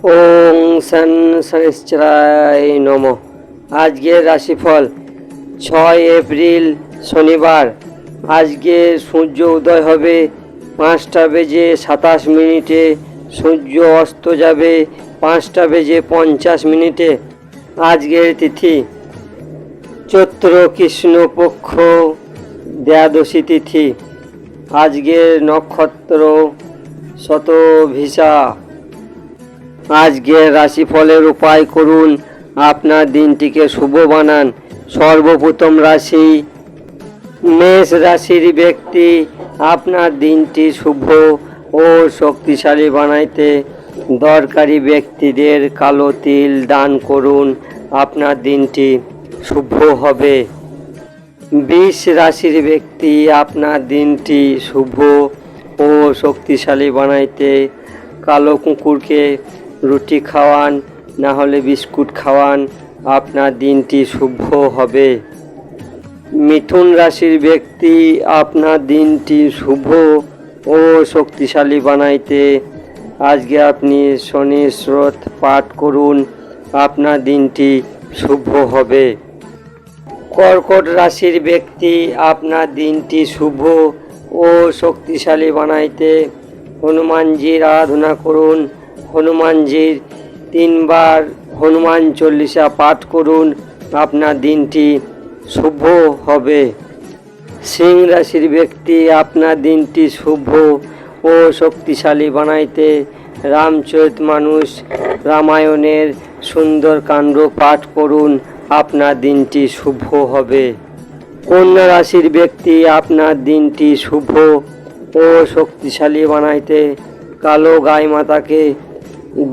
ওং শনিশ্চরায় নমঃ। আজকের রাশিফল 6 এপ্রিল শনিবার। আজকে সূর্য উদয় হবে 5টা বেজে 27 মিনিটে, সূর্য অস্ত যাবে 5টা বেজে 50 মিনিটে। আজকের তিথি চৈত্র কৃষ্ণপক্ষ দ্বাদশী তিথি। আজকের নক্ষত্র শতভিষা। আজকের রাশিফলের উপায় করুন, আপনার দিনটিকে শুভ বানান। সর্বপ্রথম রাশি মেষ রাশির ব্যক্তি, আপনার দিনটি শুভ ও শক্তিশালী বানাইতে দরকারি ব্যক্তিদের কালো তিল দান করুন, আপনার দিনটি শুভ হবে। বৃষ রাশির ব্যক্তি, আপনার দিনটি শুভ ও শক্তিশালী বানাইতে কালো কুকুরকে রুটি খাওয়ান, না হলে বিস্কুট খাওয়ান, আপনার দিনটি শুভ হবে। মিথুন রাশির ব্যক্তি, আপনার দিনটি শুভ ও শক্তিশালী বানাইতে আজকে আপনি শনি স্তোত্র পাঠ করুন, আপনার দিনটি শুভ হবে। কর্কট রাশির ব্যক্তি, আপনার দিনটি শুভ ও শক্তিশালী বানাইতে হনুমানজির আরাধনা করুন, হনুমানজির 3 বার হনুমান চল্লিশা পাঠ করুন, আপনার দিনটি শুভ হবে। সিংহ রাশির ব্যক্তি, আপনার দিনটি শুভ ও শক্তিশালী বানাইতে রামচরিতমানস রামায়ণের সুন্দরকাণ্ড পাঠ করুন, আপনার দিনটি শুভ হবে। কন্যা রাশির ব্যক্তি, আপনার দিনটি শুভ ও শক্তিশালী বানাইতে কালো গাই মাতাকে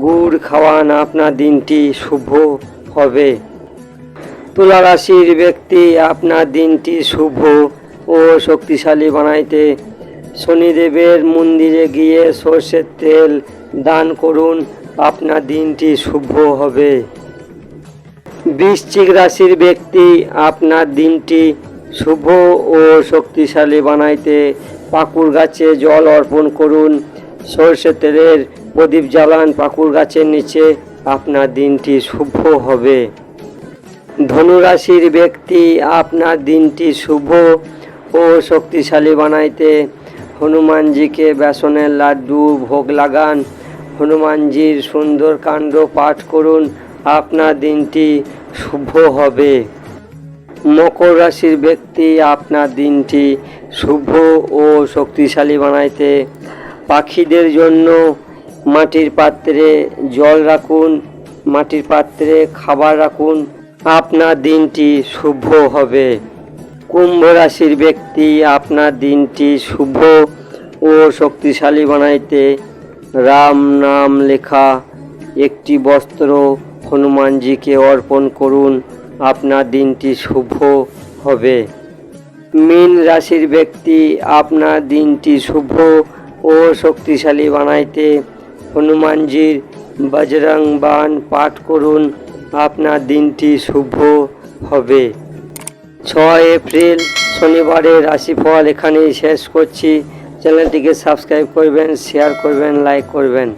গুড় খাওয়ান, আপনার দিনটি শুভ হবে। তুলা রাশির ব্যক্তি, আপনার দিনটি শুভ ও শক্তিশালী বানাইতে শনিদেবের মন্দিরে গিয়ে সর্ষের তেল দান করুন, আপনার দিনটি শুভ হবে। বৃশ্চিক রাশির ব্যক্তি, আপনার দিনটি শুভ ও শক্তিশালী বানাইতে পাকুড় গাছে জল অর্পণ করুন, সর্ষের তেলের প্রদীপ জ্বালান পাকুড় গাছের নিচে, আপনার দিনটি শুভ হবে। ধনু রাশির ব্যক্তি, আপনার দিনটি শুভ ও শক্তিশালী বানাইতে হনুমানজিকে বেসনের লাড্ডু ভোগ লাগান, হনুমানজির সুন্দরকাণ্ড পাঠ করুন, আপনার দিনটি শুভ হবে। মকর রাশির ব্যক্তি, আপনার দিনটি শুভ ও শক্তিশালী বানাইতে পাখিদের জন্য মাটির পাত্রে জল রাখুন, মাটির পাত্রে খাবার রাখুন, আপনার দিনটি শুভ হবে। কুম্ভ রাশির ব্যক্তি, আপনার দিনটি শুভ ও শক্তিশালী বানাইতে রাম নাম লেখা একটি বস্ত্র হনুমানজিকে অর্পণ করুন, আপনার দিনটি শুভ হবে। মীন রাশির ব্যক্তি, আপনার দিনটি শুভ ও শক্তিশালী বানাইতে হনুমানজির বজরং বাণ পাঠ করুন, আপনার দিনটি শুভ হবে। 6 এপ্রিল শনিবারের রাশিফল এখানেই শেষ করছি। চ্যানেলটিকে সাবস্ক্রাইব করবেন, শেয়ার করবেন, লাইক করবেন।